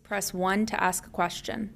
Press 1 to ask a question.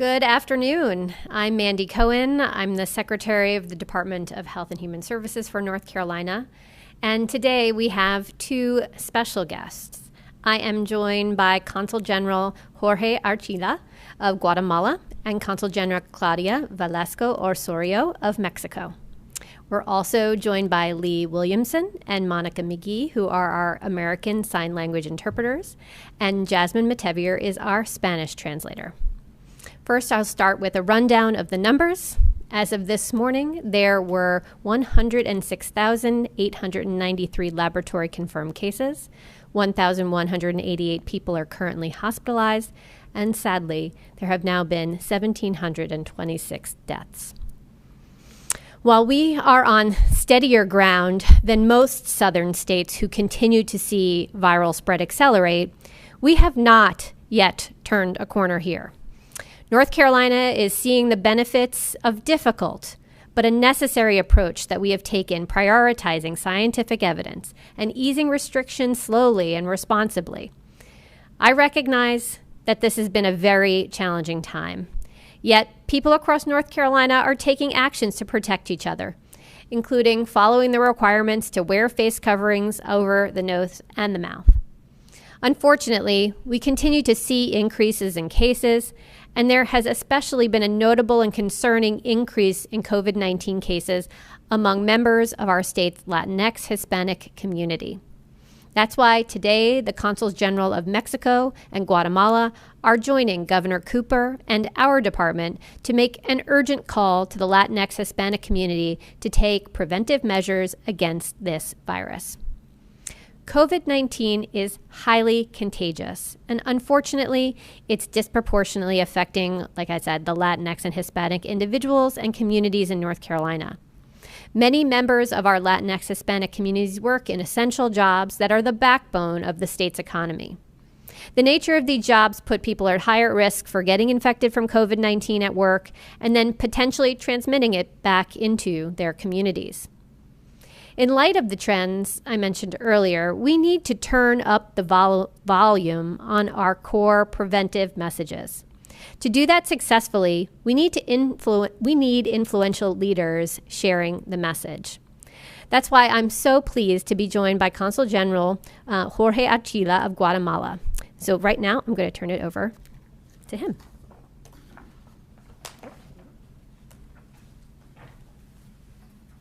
Good afternoon. I'm Mandy Cohen. I'm the Secretary of the Department of Health and Human Services for North Carolina. And today we have two special guests. I am joined by Consul General Jorge Archila of Guatemala and Consul General Claudia Velasco-Osorio of Mexico. We're also joined by Lee Williamson and Monica McGee, who are our American Sign Language interpreters, and Jasmine Matevier is our Spanish translator. First, I'll start with a rundown of the numbers. As of this morning, there were 106,893 laboratory confirmed cases. 1,188 people are currently hospitalized, and sadly, there have now been 1,726 deaths. While we are on steadier ground than most southern states who continue to see viral spread accelerate, we have not yet turned a corner here. North Carolina is seeing the benefits of difficult but a necessary approach that we have taken, prioritizing scientific evidence and easing restrictions slowly and responsibly. I recognize that this has been a very challenging time, yet people across North Carolina are taking actions to protect each other, including following the requirements to wear face coverings over the nose and the mouth. Unfortunately, we continue to see increases in cases, and there has especially been a notable and concerning increase in COVID-19 cases among members of our state's Latinx Hispanic community. That's why today the Consuls General of Mexico and Guatemala are joining Governor Cooper and our department to make an urgent call to the Latinx Hispanic community to take preventive measures against this virus. COVID-19 is highly contagious, and unfortunately, it's disproportionately affecting, like I said, the Latinx and Hispanic individuals and communities in North Carolina. Many members of our Latinx Hispanic communities work in essential jobs that are the backbone of the state's economy. The nature of these jobs put people at higher risk for getting infected from COVID-19 at work and then potentially transmitting it back into their communities. In light of the trends I mentioned earlier, we need to turn up the volume on our core preventive messages. To do that successfully, we need influential leaders sharing the message. That's why I'm so pleased to be joined by Consul General Jorge Archila of Guatemala. So right now, I'm going to turn it over to him.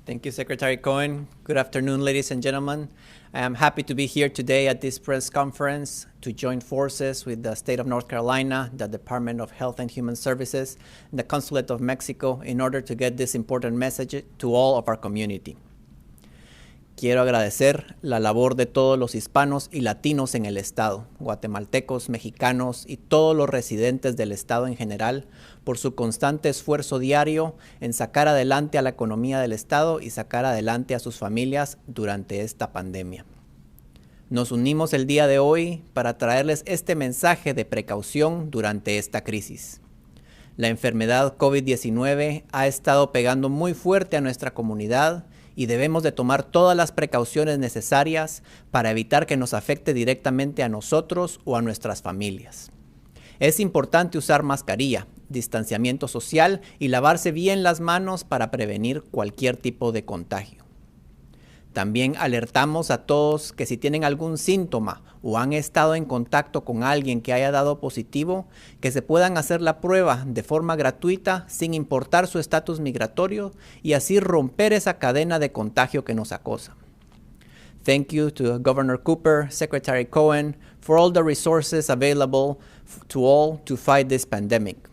Thank you, Secretary Cohen. Good afternoon, ladies and gentlemen. I am happy to be here today at this press conference to join forces with the State of North Carolina, the Department of Health and Human Services, and the Consulate of Mexico in order to get this important message to all of our community. Quiero agradecer la labor de todos los hispanos y latinos en el estado, guatemaltecos, mexicanos y todos los residentes del estado en general por su constante esfuerzo diario en sacar adelante a la economía del estado y sacar adelante a sus familias durante esta pandemia. Nos unimos el día de hoy para traerles este mensaje de precaución durante esta crisis. La enfermedad COVID-19 ha estado pegando muy fuerte a nuestra comunidad y debemos de tomar todas las precauciones necesarias para evitar que nos afecte directamente a nosotros o a nuestras familias. Es importante usar mascarilla, distanciamiento social y lavarse bien las manos para prevenir cualquier tipo de contagio. También alertamos a todos que si tienen algún síntoma o han estado en contacto con alguien que haya dado positivo, que se puedan hacer la prueba de forma gratuita sin importar su estatus migratorio y así romper esa cadena de contagio que nos acosa. Thank you to Governor Cooper, Secretary Cohen, for all the resources available to all to fight this pandemic.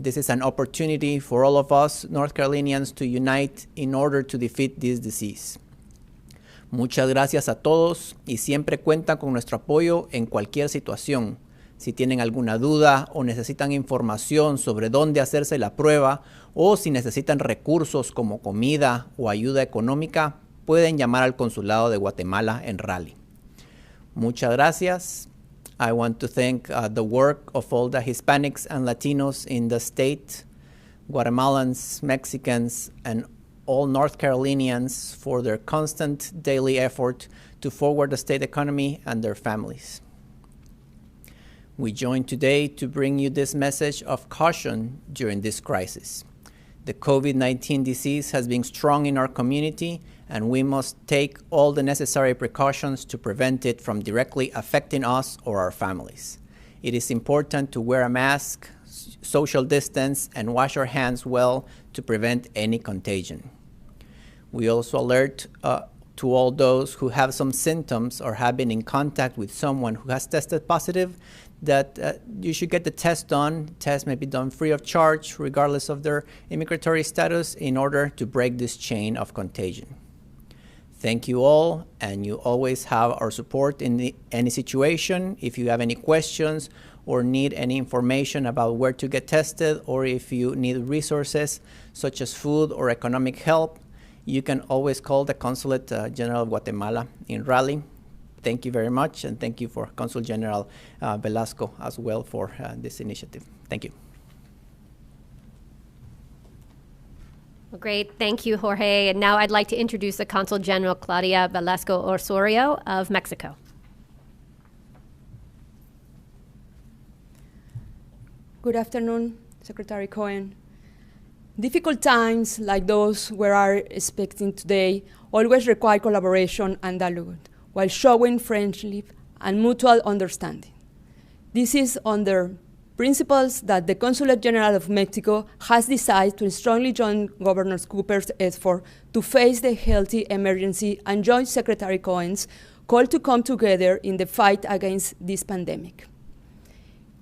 This is an opportunity for all of us North Carolinians to unite in order to defeat this disease. Muchas gracias a todos y siempre cuentan con nuestro apoyo en cualquier situación. Si tienen alguna duda o necesitan información sobre dónde hacerse la prueba o si necesitan recursos como comida o ayuda económica, pueden llamar al Consulado de Guatemala en Raleigh. Muchas gracias. I want to thank the work of all the Hispanics and Latinos in the state, Guatemalans, Mexicans, and all North Carolinians for their constant daily effort to forward the state economy and their families. We join today to bring you this message of caution during this crisis. The COVID-19 disease has been strong in our community, and we must take all the necessary precautions to prevent it from directly affecting us or our families. It is important to wear a mask, social distance, and wash our hands well to prevent any contagion. We also alert to all those who have some symptoms or have been in contact with someone who has tested positive that you should get the test done. The test may be done free of charge regardless of their immigratory status in order to break this chain of contagion. Thank you all, and you always have our support in any situation. If you have any questions or need any information about where to get tested, or if you need resources such as food or economic help, you can always call the Consulate General of Guatemala in Raleigh. Thank you very much, and thank you for Consul General Velasco as well for this initiative. Thank you. Well, great. Thank you, Jorge. And now I'd like to introduce the Consul General Claudia Velasco-Osorio of Mexico. Good afternoon, Secretary Cohen. Difficult times like those we are expecting today always require collaboration and dialogue, while showing friendship and mutual understanding. This is under principles that the Consulate General of Mexico has decided to strongly join Governor Cooper's effort to face the health emergency and join Secretary Cohen's call to come together in the fight against this pandemic.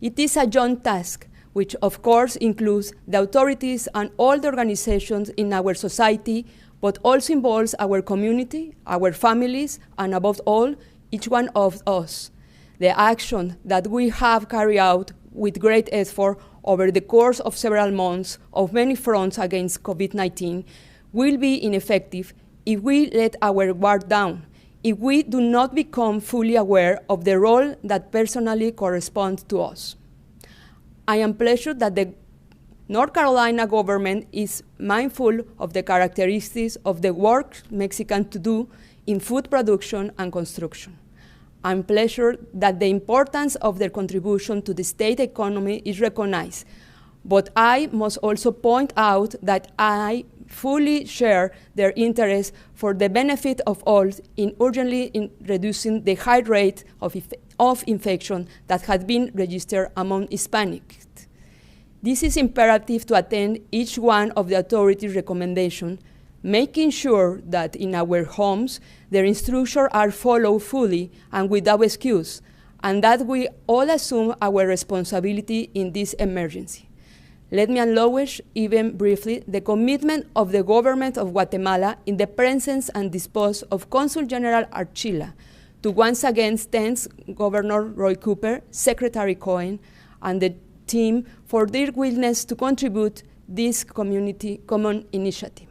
It is a joint task, which of course includes the authorities and all the organizations in our society, but also involves our community, our families, and above all, each one of us. The action that we have carried out with great effort over the course of several months of many fronts against COVID-19 will be ineffective if we let our guard down, if we do not become fully aware of the role that personally corresponds to us. I am pleased that the North Carolina government is mindful of the characteristics of the work Mexicans do in food production and construction. I'm pleased that the importance of their contribution to the state economy is recognized, but I must also point out that I fully share their interest for the benefit of all in urgently reducing the high rate of infection that has been registered among Hispanics. This is imperative to attend each one of the authorities' recommendations, making sure that in our homes their instructions are followed fully and without excuse, and that we all assume our responsibility in this emergency. Let me acknowledge, even briefly, the commitment of the government of Guatemala in the presence and dispose of Consul General Archila to once again thank Governor Roy Cooper, Secretary Cohen, and the team for their willingness to contribute this common initiative.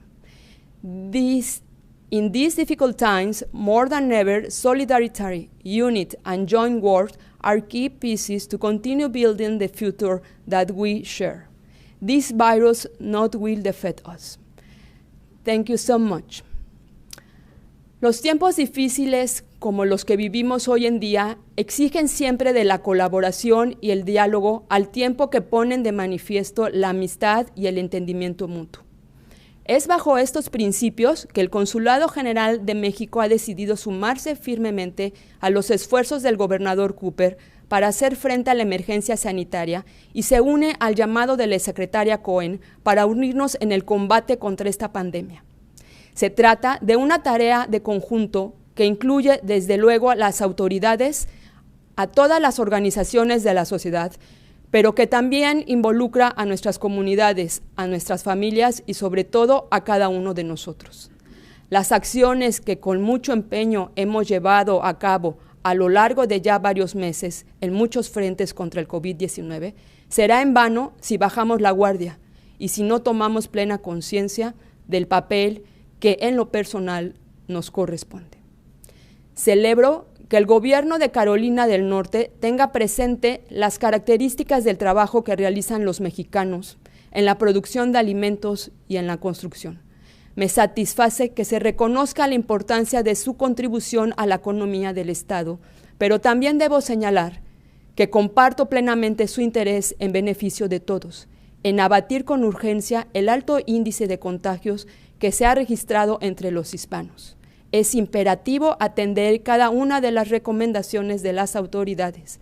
In these difficult times, more than ever, solidarity, unity, and joint work are key pieces to continue building the future that we share. This virus not will defeat us. Thank you so much. Los tiempos difíciles como los que vivimos hoy en día exigen siempre de la colaboración y el diálogo al tiempo que ponen de manifiesto la amistad y el entendimiento mutuo. Es bajo estos principios que el Consulado General de México ha decidido sumarse firmemente a los esfuerzos del gobernador Cooper para hacer frente a la emergencia sanitaria y se une al llamado de la secretaria Cohen para unirnos en el combate contra esta pandemia. Se trata de una tarea de conjunto que incluye desde luego a las autoridades, a todas las organizaciones de la sociedad, pero que también involucra a nuestras comunidades, a nuestras familias y sobre todo a cada uno de nosotros. Las acciones que con mucho empeño hemos llevado a cabo a lo largo de ya varios meses en muchos frentes contra el COVID-19 será en vano si bajamos la guardia y si no tomamos plena conciencia del papel que en lo personal nos corresponde. Celebro que el gobierno de Carolina del Norte tenga presente las características del trabajo que realizan los mexicanos en la producción de alimentos y en la construcción. Me satisface que se reconozca la importancia de su contribución a la economía del Estado, pero también debo señalar que comparto plenamente su interés en beneficio de todos, en abatir con urgencia el alto índice de contagios que se ha registrado entre los hispanos. Es imperativo atender cada una de las recomendaciones de las autoridades,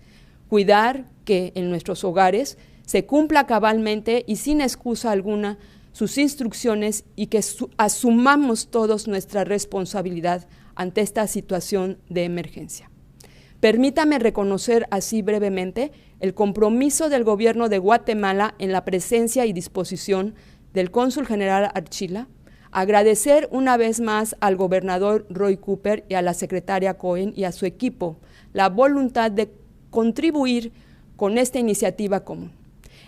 cuidar que en nuestros hogares se cumpla cabalmente y sin excusa alguna sus instrucciones y que asumamos todos nuestra responsabilidad ante esta situación de emergencia. Permítame reconocer así brevemente el compromiso del gobierno de Guatemala en la presencia y disposición del Cónsul General Archila, agradecer una vez más al gobernador Roy Cooper y a la secretaria Cohen y a su equipo la voluntad de contribuir con esta iniciativa común.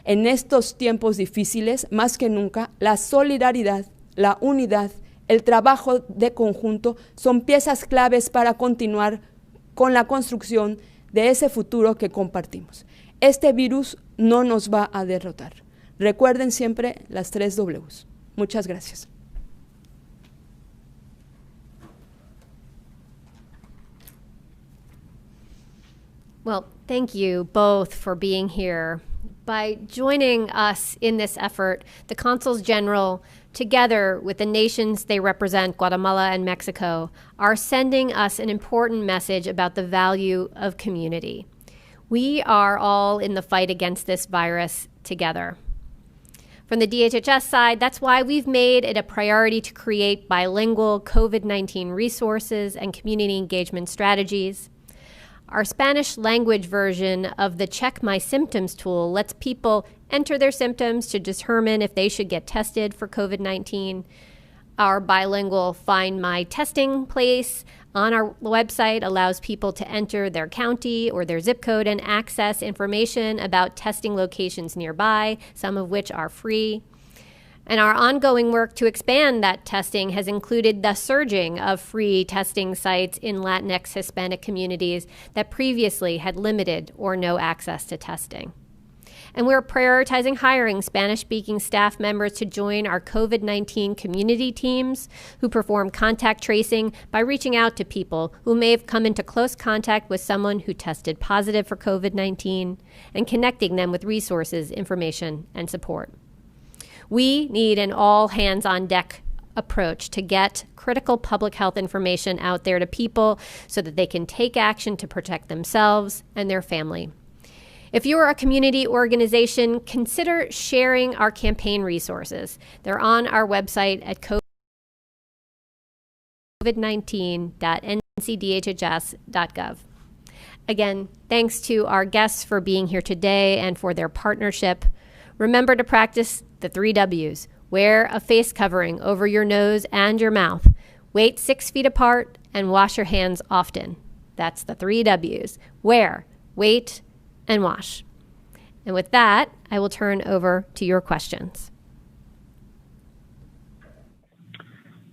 En estos tiempos difíciles, más que nunca, la solidaridad, la unidad, el trabajo de conjunto son piezas claves para continuar con la construcción de ese futuro que compartimos. Este virus no nos va a derrotar. Recuerden siempre las 3 Ws. Muchas gracias. Well, thank you both for being here. By joining us in this effort, the consuls general, together with the nations they represent, Guatemala and Mexico, are sending us an important message about the value of community. We are all in the fight against this virus together. From the DHHS side, that's why we've made it a priority to create bilingual COVID-19 resources and community engagement strategies. Our Spanish language version of the Check My Symptoms tool lets people enter their symptoms to determine if they should get tested for COVID-19. Our bilingual Find My Testing place on our website allows people to enter their county or their zip code and access information about testing locations nearby, some of which are free. And our ongoing work to expand that testing has included the surging of free testing sites in Latinx Hispanic communities that previously had limited or no access to testing. And we're prioritizing hiring Spanish-speaking staff members to join our COVID-19 community teams who perform contact tracing by reaching out to people who may have come into close contact with someone who tested positive for COVID-19 and connecting them with resources, information, and support. We need an all-hands-on-deck approach to get critical public health information out there to people so that they can take action to protect themselves and their family. If you are a community organization, consider sharing our campaign resources. They're on our website at covid19.ncdhhs.gov. Again, thanks to our guests for being here today and for their partnership. Remember to practice the 3 W's. Wear a face covering over your nose and your mouth. Wait 6 feet apart and wash your hands often. That's the 3 W's. Wear, wait, and wash. And with that, I will turn over to your questions.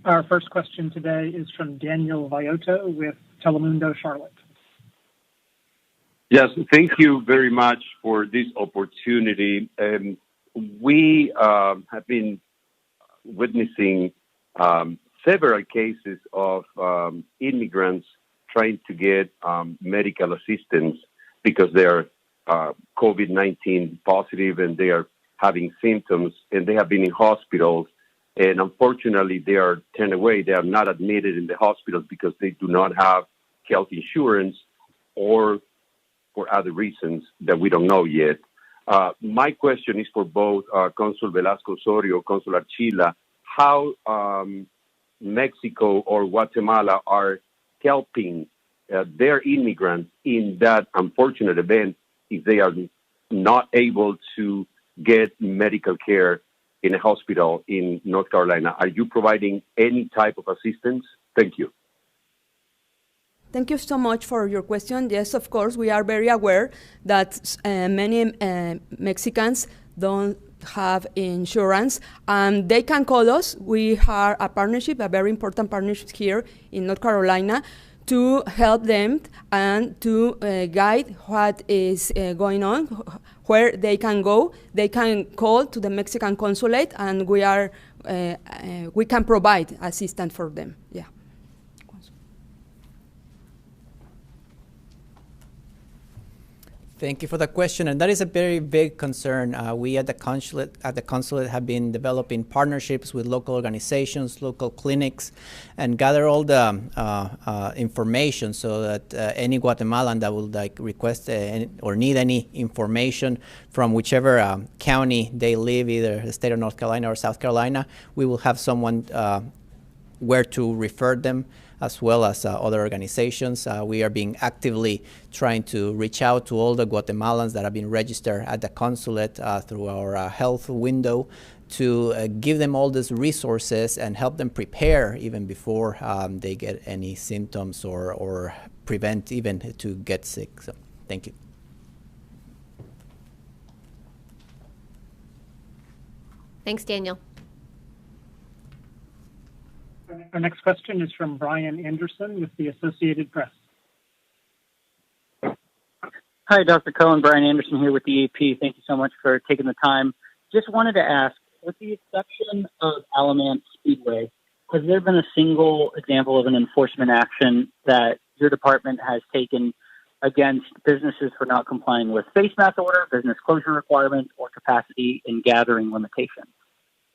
Our first question today is from Daniel Vallotto with Telemundo Charlotte. Yes, thank you very much for this opportunity. We have been witnessing several cases of immigrants trying to get medical assistance because they are COVID-19 positive and they are having symptoms and they have been in hospitals. And unfortunately, they are turned away. They are not admitted in the hospitals because they do not have health insurance or for other reasons that we don't know yet. My question is for both Consul Velasco-Osorio, Consul Archila, how Mexico or Guatemala are helping their immigrants in that unfortunate event if they are not able to get medical care in a hospital in North Carolina. Are you providing any type of assistance? Thank you. Thank you so much for your question. Yes, of course, we are very aware that many Mexicans don't have insurance, and they can call us. We are a partnership, a very important partnership here in North Carolina, to help them and to guide what is going on, where they can go. They can call to the Mexican consulate, and we can provide assistance for them. Yeah. Thank you for the question, and that is a very big concern. We at the consulate have been developing partnerships with local organizations, local clinics, and gather all the information so that any Guatemalan that would request or need any information from whichever county they live, either the state of North Carolina or South Carolina, we will have someone where to refer them, as well as other organizations. We are being actively trying to reach out to all the Guatemalans that have been registered at the consulate through our health window to give them all these resources and help them prepare even before they get any symptoms or prevent even to get sick. So, thank you. Thanks, Daniel. Our next question is from Brian Anderson with the Associated Press. Hi, Dr. Cohen. Brian Anderson here with the AP. Thank you so much for taking the time. Just wanted to ask, with the exception of Alamance Speedway, has there been a single example of an enforcement action that your department has taken against businesses for not complying with face mask order, business closure requirements, or capacity and gathering limitations?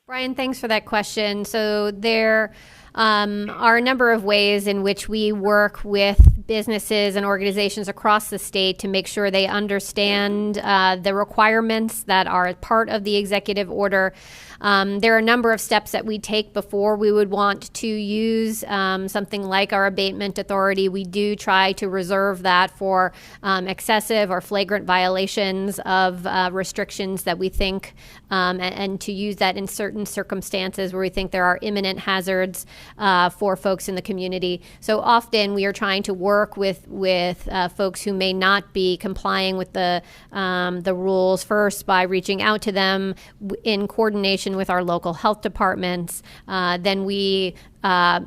Brian, thanks for that question. So there are a number of ways in which we work with businesses and organizations across the state to make sure they understand the requirements that are part of the executive order. There are a number of steps that we take before we would want to use something like our abatement authority. We do try to reserve that for excessive or flagrant violations of restrictions that we think, and to use that in certain circumstances where we think there are imminent hazards for folks in the community. So often we are trying to work work with folks who may not be complying with the rules first by reaching out to them in coordination with our local health departments. Then we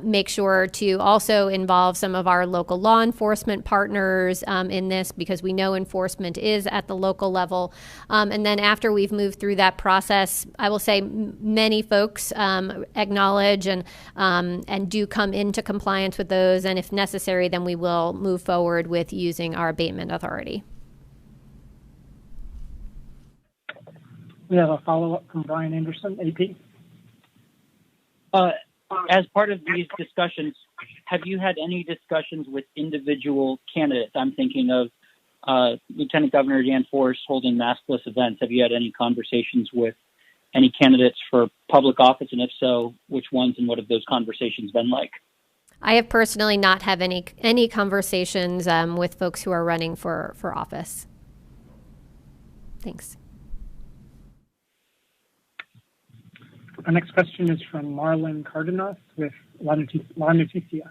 make sure to also involve some of our local law enforcement partners in this, because we know enforcement is at the local level. And then after we've moved through that process, I will say many folks acknowledge and do come into compliance with those. And if necessary, then we will move forward with using our abatement authority. We have a follow-up from Brian Anderson, AP. As part of these discussions, have you had any discussions with individual candidates? I'm thinking of Lieutenant Governor Dan Forest holding maskless events. Have you had any conversations with any candidates for public office? And if so, which ones, and what have those conversations been like? I have personally not had any conversations with folks who are running for office. Thanks. Our next question is from Marlon Cardenas with La Noticia.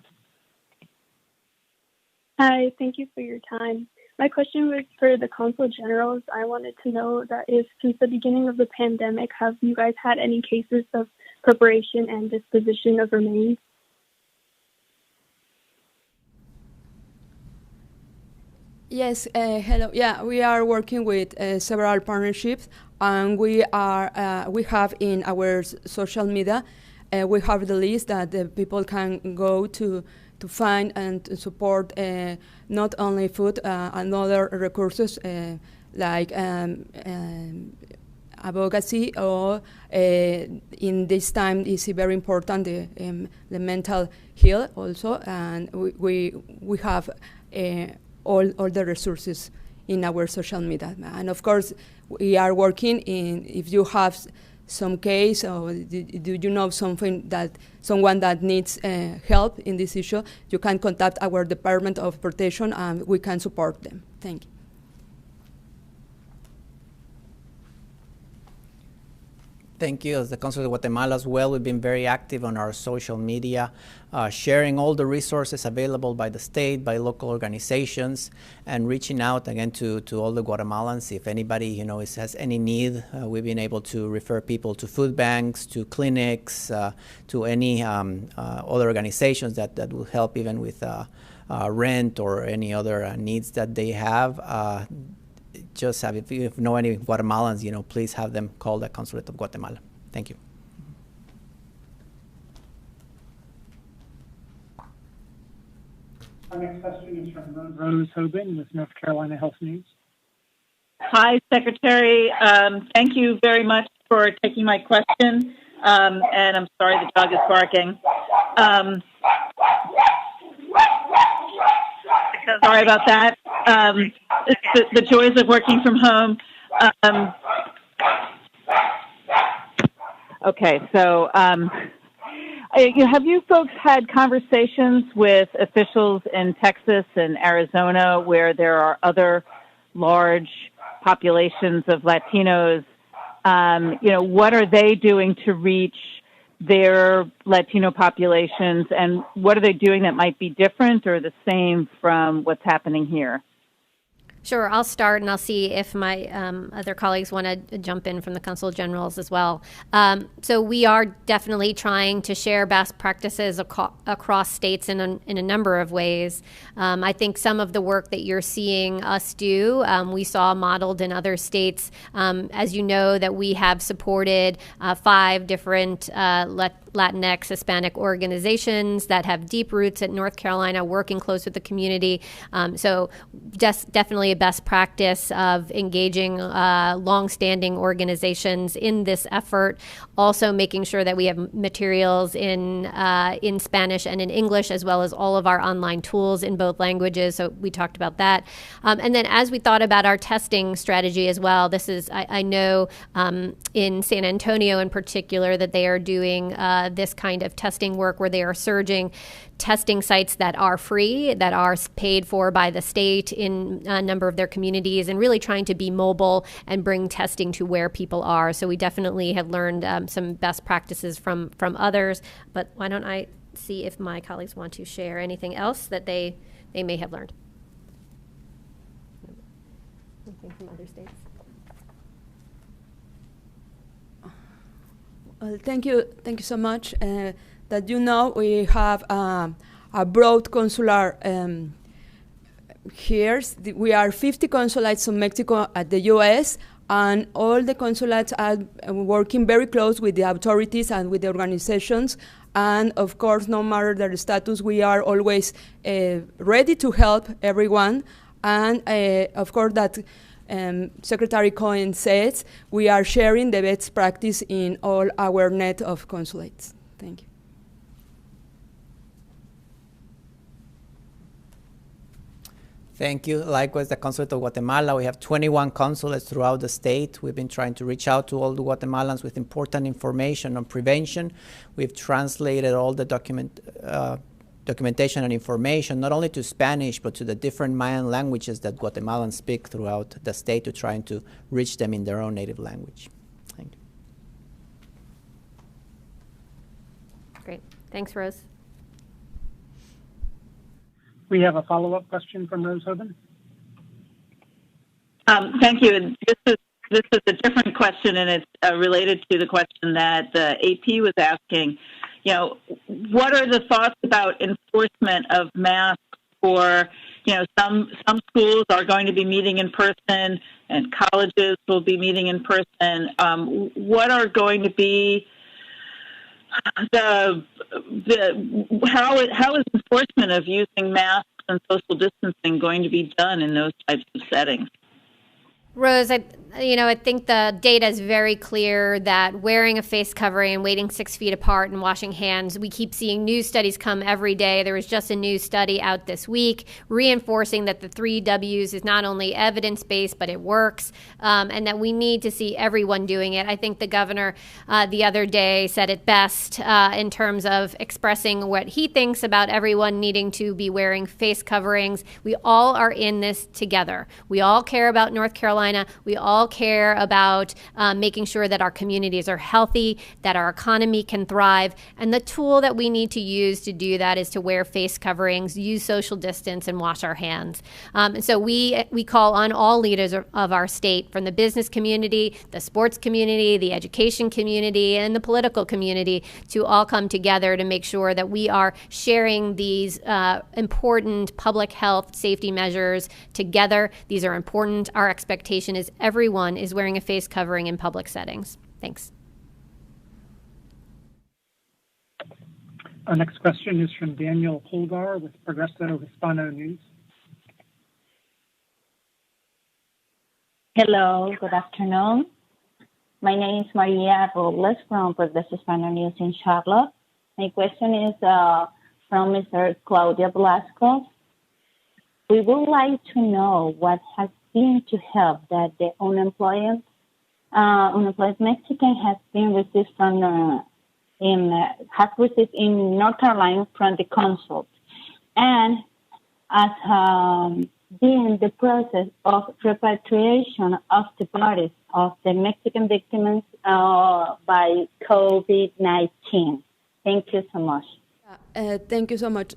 Hi, thank you for your time. My question was for the Consul Generals. I wanted to know that if since the beginning of the pandemic, have you guys had any cases of preparation and disposition of remains? Yes, hello. Yeah, we are working with several partnerships, and we have in our social media, we have the list that the people can go to find and to support not only food and other resources like advocacy, or in this time is very important the mental health also, and we have all the resources in our social media. And of course, we are working in, if you have some case, or do you know someone that needs help in this issue, you can contact our Department of Protection and we can support them. Thank you. Thank you. As the Consul of Guatemala as well, we've been very active on our social media, sharing all the resources available by the state, by local organizations, and reaching out again to all the Guatemalans. If anybody has any need, we've been able to refer people to food banks, to clinics, to any other organizations that will help even with rent or any other needs that they have. If you know any Guatemalans, please have them call the Consulate of Guatemala. Thank you. Our next question is from Rose Hoban with North Carolina Health News. Hi, Secretary. Thank you very much for taking my question. And I'm sorry the dog is barking. Sorry about that. The joys of working from home. Okay, so have you folks had conversations with officials in Texas and Arizona where there are other large populations of Latinos? What are they doing to reach their Latino populations, and what are they doing that might be different or the same from what's happening here? Sure, I'll start and I'll see if my other colleagues want to jump in from the Consul Generals as well. So we are definitely trying to share best practices across states in a number of ways. I think some of the work that you're seeing us do, we saw modeled in other states. As you know, that we have supported 5 different Latinx Hispanic organizations that have deep roots at North Carolina, working close with the community. So definitely a best practice of engaging long-standing organizations in this effort. Also making sure that we have materials in Spanish and in English, as well as all of our online tools in both languages. So we talked about that. And then as we thought about our testing strategy as well, this is, I know in San Antonio in particular that they are doing this kind of testing work where they are surging testing sites that are free, that are paid for by the state in a number of their communities, and really trying to be mobile and bring testing to where people are. So we definitely have learned some best practices from others. But why don't I see if my colleagues want to share anything else that they may have learned. Anything from other states? Well, thank you so much. That we have a broad consular here. We are 50 consulates in Mexico at the U.S., and all the consulates are working very close with the authorities and with the organizations. And of course, no matter their status, we are always ready to help everyone. And of course, that Secretary Cohen says, we are sharing the best practice in all our net of consulates. Thank you. Thank you. Likewise, the Consulate of Guatemala. We have 21 consulates throughout the state. We've been trying to reach out to all the Guatemalans with important information on prevention. We've translated all the documentation and information, not only to Spanish, but to the different Mayan languages that Guatemalans speak throughout the state, to trying to reach them in their own native language. Thank you. Great. Thanks, Rose. We have a follow-up question from Rose Hoban. Thank you. And this is a different question, and it's related to the question that the AP was asking. You know, what are the thoughts about enforcement of masks for, some schools are going to be meeting in person and colleges will be meeting in person. What are going to be how is enforcement of using masks and social distancing going to be done in those types of settings? Rose, I think the data is very clear that wearing a face covering and waiting 6 feet apart and washing hands, we keep seeing new studies come every day. There was just a new study out this week reinforcing that the 3 Ws is not only evidence-based, but it works, and that we need to see everyone doing it. I think the governor the other day said it best in terms of expressing what he thinks about everyone needing to be wearing face coverings. We all are in this together. We all care about North Carolina. We all care about making sure that our communities are healthy, that our economy can thrive, and the tool that we need to use to do that is to wear face coverings, use social distance, and wash our hands. And so we call on all leaders of our state, from the business community, the sports community, the education community, and the political community, to all come together to make sure that we are sharing these important public health safety measures together. These are important. Our expectation is everyone is wearing a face covering in public settings. Thanks. Our next question is from Daniel Polgar with Progreso Hispano News. Hello, good afternoon. My name is Maria Robles from Progreso Hispano News in Charlotte. My question is from Mr. Claudia Velasco. We would like to know what has been to help that the unemployed Mexican has been received in North Carolina from the Consul, and as being the process of repatriation of the bodies of the Mexican victims by COVID-19. Thank you so much. Thank you so much.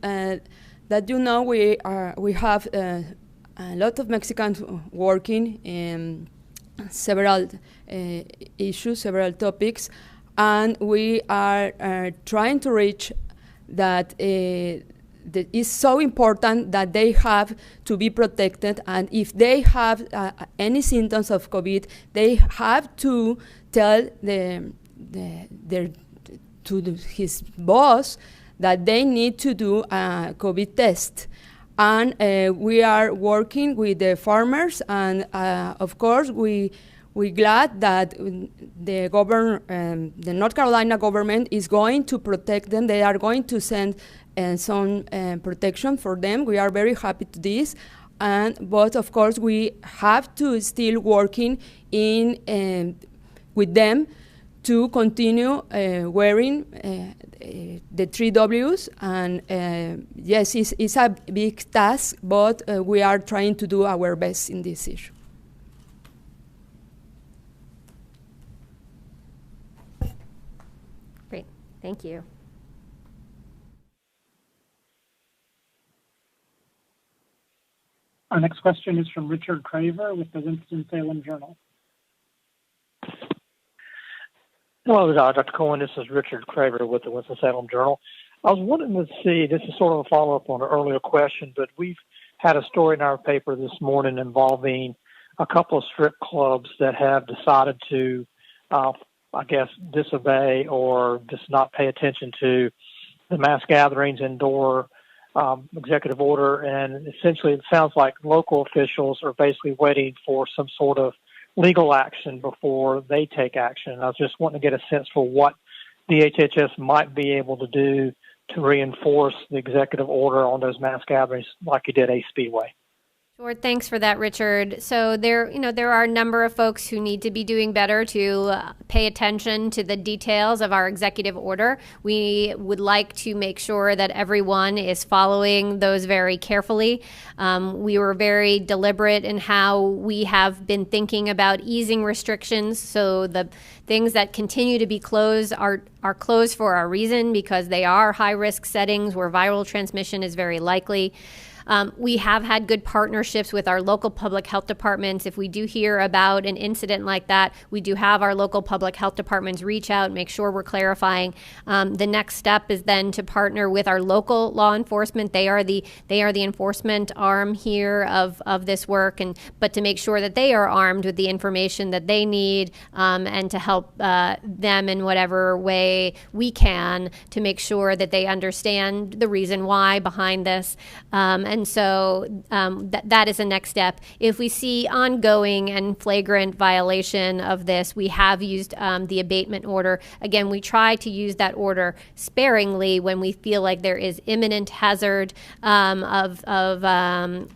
We have a lot of Mexicans working in several issues, several topics, and we are trying to reach that it's so important that they have to be protected, and if they have any symptoms of COVID, they have to tell his boss that they need to do a COVID test. And we are working with the farmers, and of course we're glad that the North Carolina government is going to protect them. They are going to send some protection for them. We are very happy to this, but of course we have to still working with them to continue wearing the 3 Ws, and yes, it's a big task, but we are trying to do our best in this issue. Great, thank you. Our next question is from Richard Craver with the Winston-Salem Journal. Hello, Dr. Cohen. This is Richard Craver with the Winston-Salem Journal. I was wanting to see, this is sort of a follow-up on an earlier question, but we've had a story in our paper this morning involving a couple of strip clubs that have decided to, disobey or just not pay attention to the mass gatherings indoor executive order. And essentially it sounds like local officials are basically waiting for some sort of legal action before they take action. I was just wanting to get a sense for what DHHS might be able to do to reinforce the executive order on those mass gatherings like you did Ace Speedway. Sure. Thanks for that, Richard. So there are a number of folks who need to be doing better to pay attention to the details of our executive order. We would like to make sure that everyone is following those very carefully. We were very deliberate in how we have been thinking about easing restrictions. So the things that continue to be closed are closed for a reason, because they are high-risk settings where viral transmission is very likely. We have had good partnerships with our local public health departments. If we do hear about an incident like that, we do have our local public health departments reach out, make sure we're clarifying. The next step is then to partner with our local law enforcement. They are the enforcement arm here of this work, but to make sure that they are armed with the information that they need, and to help them in whatever way we can to make sure that they understand the reason why behind this. And so that is the next step. If we see ongoing and flagrant violation of this, we have used the abatement order. Again, we try to use that order sparingly when we feel like there is imminent hazard of the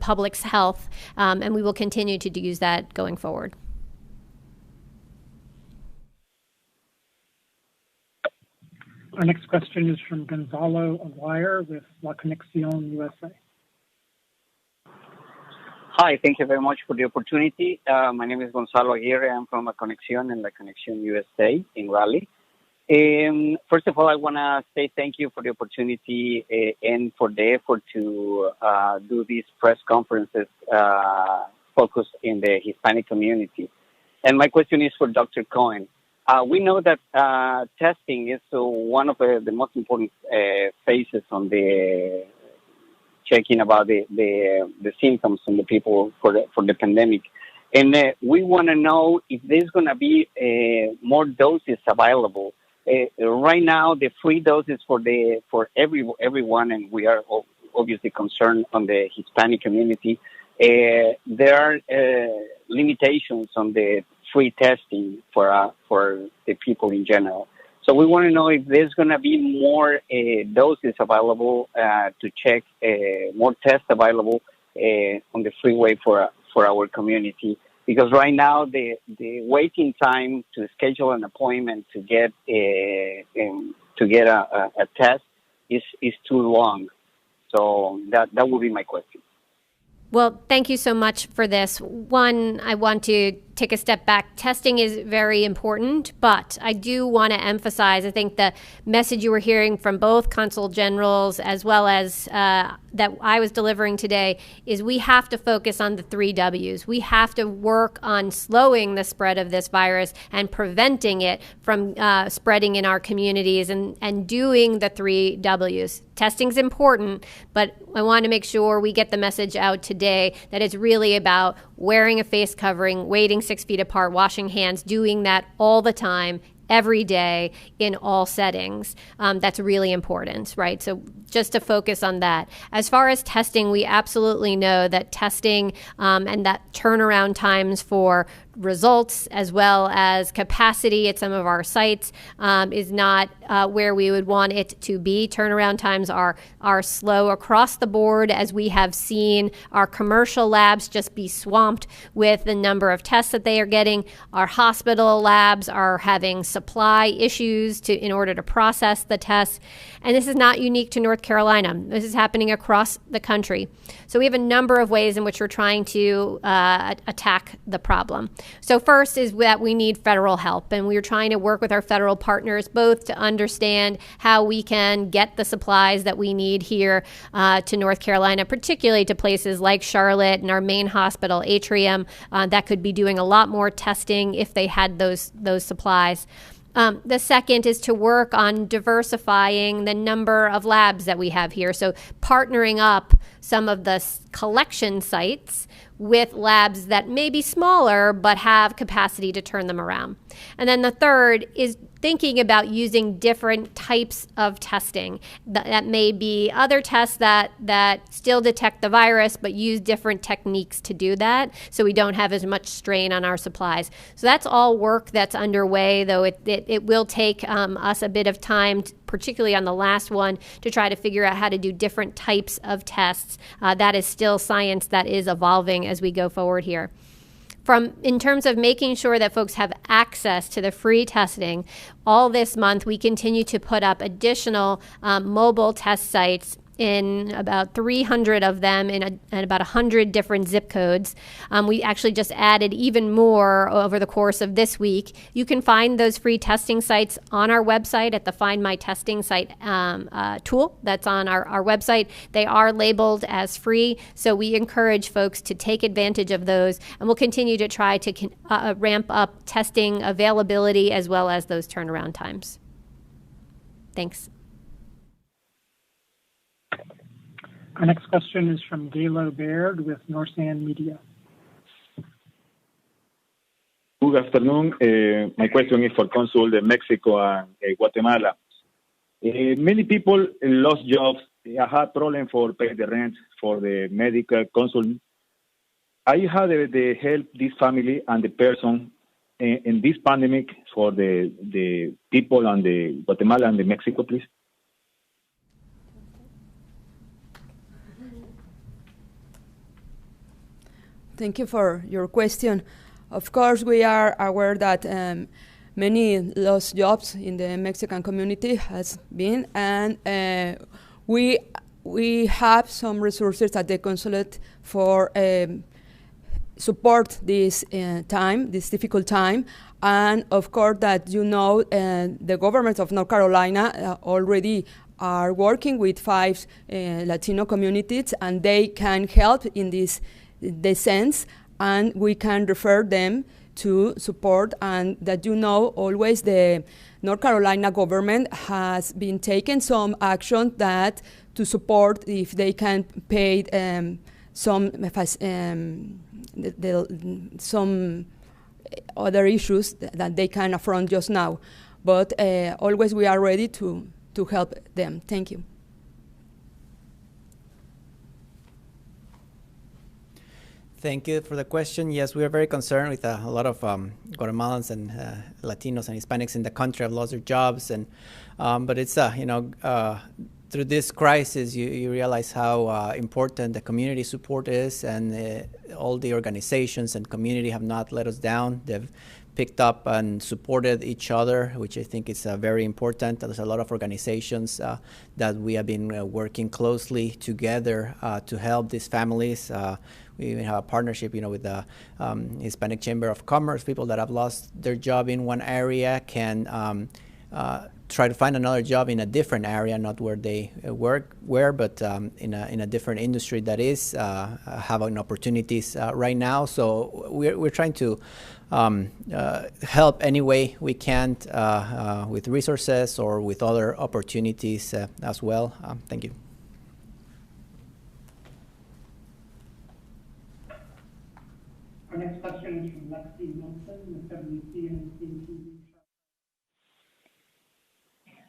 public's health, and we will continue to use that going forward. Our next question is from Gonzalo Aguirre with La Conexión USA. Hi, thank you very much for the opportunity. My name is Gonzalo Aguirre. I'm from La Conexión and La Conexión USA in Raleigh. First of all, I want to say thank you for the opportunity and for the effort to do these press conferences focused in the Hispanic community. And my question is for Dr. Cohen. We know that testing is one of the most important phases on the checking about the symptoms on the people for the pandemic, and we want to know if there's going to be more doses available. Right now, the free doses for everyone, and we are obviously concerned on the Hispanic community. There are limitations on the free testing for the people in general. So we want to know if there's going to be more doses available to check, more tests available on the freeway for our community. Because right now the waiting time to schedule an appointment to get a test is too long. So that would be my question. Well, thank you so much for this. One, I want to take a step back. Testing is very important, but I do want to emphasize, I think the message you were hearing from both consul generals as well as that I was delivering today is we have to focus on the 3 W's. We have to work on slowing the spread of this virus and preventing it from spreading in our communities and doing the 3 W's. Testing's important, but I want to make sure we get the message out today that it's really about wearing a face covering, waiting 6 feet apart, washing hands, doing that all the time, every day, in all settings. That's really important, right? So just to focus on that. As far as testing, we absolutely know that testing and that turnaround times for results as well as capacity at some of our sites is not where we would want it to be. Turnaround times are slow across the board, as we have seen our commercial labs just be swamped with the number of tests that they are getting. Our hospital labs are having supply issues in order to process the tests. And this is not unique to North North Carolina. This is happening across the country. So we have a number of ways in which we're trying to attack the problem. So first is that we need federal help, and we're trying to work with our federal partners both to understand how we can get the supplies that we need here to North Carolina, particularly to places like Charlotte and our main hospital, Atrium, that could be doing a lot more testing if they had those supplies. The second is to work on diversifying the number of labs that we have here. So partnering up some of the collection sites with labs that may be smaller but have capacity to turn them around. And then the third is thinking about using different types of testing. That may be other tests that still detect the virus but use different techniques to do that, so we don't have as much strain on our supplies. So that's all work that's underway, though it will take us a bit of time, particularly on the last one, to try to figure out how to do different types of tests. That is still science that is evolving as we go forward here. In terms of making sure that folks have access to the free testing, all this month we continue to put up additional mobile test sites in about 300 of them in about 100 different zip codes. We actually just added even more over the course of this week. You can find those free testing sites on our website at the Find My Testing Site tool that's on our website. They are labeled as free, so we encourage folks to take advantage of those, and we'll continue to try to ramp up testing availability as well as those turnaround times. Thanks. Our next question is from Galo Baird with Norsan Media. Good afternoon. My question is for Consul de Mexico and Guatemala. Many people lost jobs. Had problem for pay the rent for the medical Consul. I had the help this family and the person in this pandemic for the people and the Guatemala and the Mexico, please. Thank you for your question. Of course, we are aware that many lost jobs in the Mexican community has been, and we have some resources at the consulate for support this difficult time. And of course, that the government of North Carolina already are working with 5 Latino communities, and they can help in this sense, and we can refer them to support. And that always the North Carolina government has been taking some action that to support if they can pay some other issues that they can affront just now. But always we are ready to help them. Thank you. Thank you for the question. Yes, we are very concerned with a lot of Guatemalans and Latinos and Hispanics in the country have lost their jobs, and but it's through this crisis you realize how important the community support is, and all the organizations and community have not let us down. They've picked up and supported each other, which I think is very important. There's a lot of organizations that we have been working closely together to help these families. We even have a partnership, with the Hispanic Chamber of Commerce. People that have lost their job in one area can try to find another job in a different area, not where they were, but in a different industry that is having opportunities right now. So we're trying to help any way we can with resources or with other opportunities as well. Thank you. Our next question is from Lexi Wilson with WCNC TV.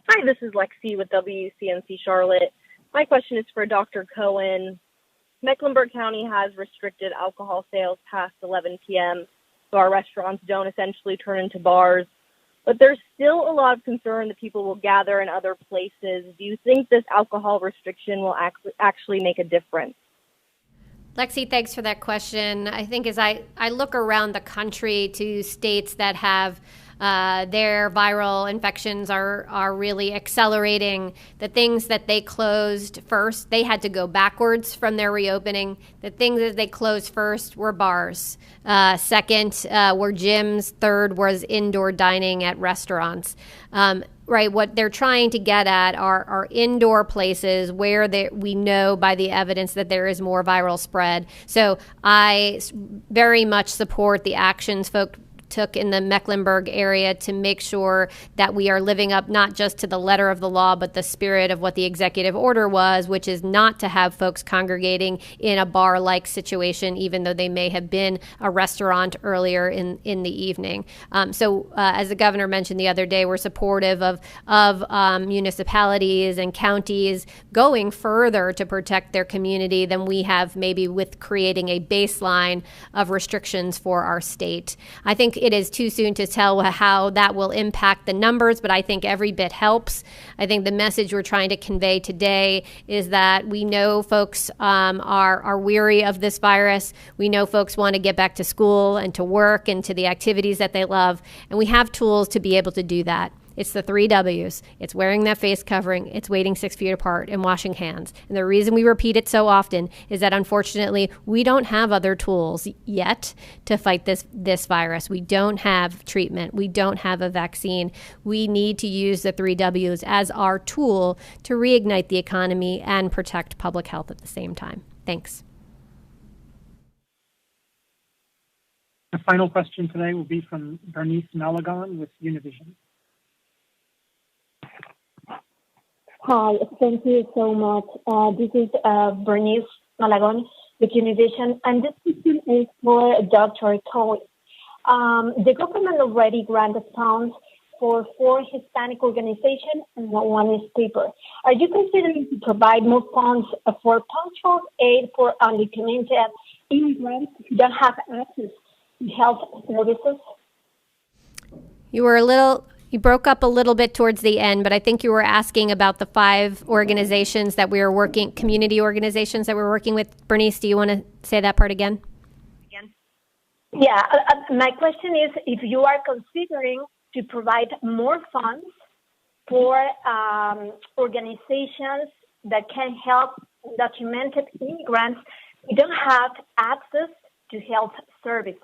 Hi, this is Lexi with WCNC Charlotte. My question is for Dr. Cohen. Mecklenburg County has restricted alcohol sales past 11 p.m., so our restaurants don't essentially turn into bars. But there's still a lot of concern that people will gather in other places. Do you think this alcohol restriction will actually make a difference? Lexi, thanks for that question. I think as I look around the country to states that have Their viral infections are really accelerating. The things that they closed first, they had to go backwards from their reopening. The things that they closed first were bars. Second were gyms. Third was indoor dining at restaurants. Right, what they're trying to get at are indoor places where we know by the evidence that there is more viral spread. So I very much support the actions folks took in the Mecklenburg area to make sure that we are living up not just to the letter of the law, but the spirit of what the executive order was, which is not to have folks congregating in a bar-like situation, even though they may have been a restaurant earlier in the evening. So as the governor mentioned the other day, we're supportive of municipalities and counties going further to protect their community than we have maybe with creating a baseline of restrictions for our state. I think it is too soon to tell how that will impact the numbers, but I think every bit helps. I think the message we're trying to convey today is that we know folks are weary of this virus. We know folks want to get back to school and to work and to the activities that they love, and we have tools to be able to do that. It's the 3 W's. It's wearing that face covering, it's waiting 6 feet apart, and washing hands. And the reason we repeat it so often is that unfortunately we don't have other tools yet to fight this virus. We don't have treatment. We don't have a vaccine. We need to use the 3 W's as our tool to reignite the economy and protect public health at the same time. Thanks. The final question today will be from Bernice Malagon with Univision. Hi, thank you so much. This is Bernice Malagon with Univision, and this question is for Dr. Cohen. The government already granted funds for 4 Hispanic organizations and 1 newspaper. Are you considering to provide more funds for punctual aid for undocumented immigrants who don't have access to health services? You broke up a little bit towards the end, but I think you were asking about the 5 organizations that we are working, community organizations that we're working with. Bernice, do you want to say that part again? Yeah, my question is if you are considering to provide more funds for organizations that can help undocumented immigrants who don't have access to health services.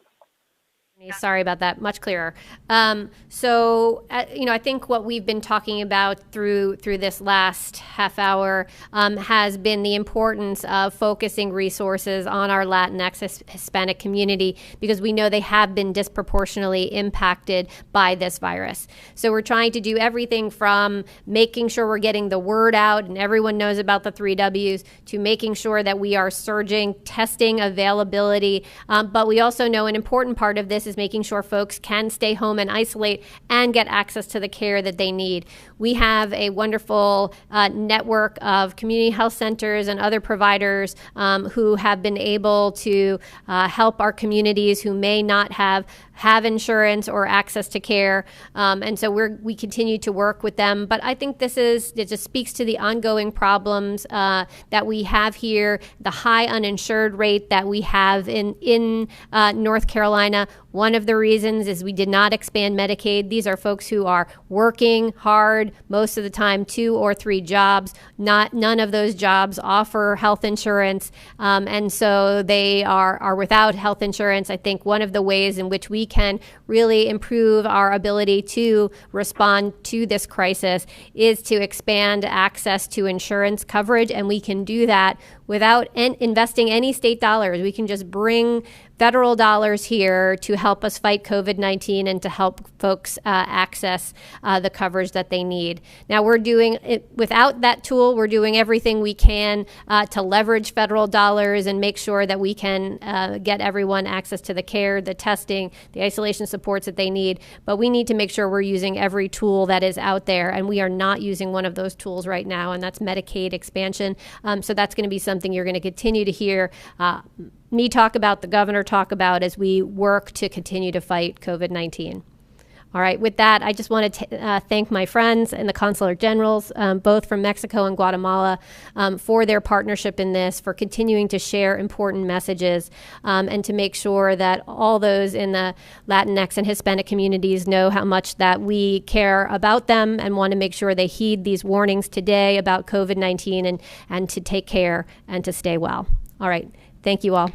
Sorry about that. Much clearer. I think what we've been talking about through this last half hour has been the importance of focusing resources on our Latinx Hispanic community because we know they have been disproportionately impacted by this virus. So we're trying to do everything from making sure we're getting the word out and everyone knows about the 3 W's to making sure that we are surging testing availability. But we also know an important part of this is making sure folks can stay home and isolate and get access to the care that they need. We have a wonderful network of community health centers and other providers who have been able to help our communities who may not have insurance or access to care. And so we continue to work with them. But I think it just speaks to the ongoing problems that we have here, the high uninsured rate that we have in North Carolina. One of the reasons is we did not expand Medicaid. These are folks who are working hard, most of the time 2 or 3 jobs. None of those jobs offer health insurance. And so they are without health insurance. I think one of the ways in which we can really improve our ability to respond to this crisis is to expand access to insurance coverage. And we can do that without investing any state dollars. We can just bring federal dollars here to help us fight COVID-19 and to help folks access the coverage that they need. Now we're doing it without that tool. We're doing everything we can to leverage federal dollars and make sure that we can get everyone access to the care, the testing, the isolation supports that they need. But we need to make sure we're using every tool that is out there, and we are not using one of those tools right now, and that's Medicaid expansion. So that's going to be something you're going to continue to hear me talk about, the governor talk about as we work to continue to fight COVID-19. All right, with that, I just want to thank my friends and the Consular Generals, both from Mexico and Guatemala, for their partnership in this, for continuing to share important messages, and to make sure that all those in the Latinx and Hispanic communities know how much that we care about them and want to make sure they heed these warnings today about COVID-19 and to take care and to stay well. All right, thank you all.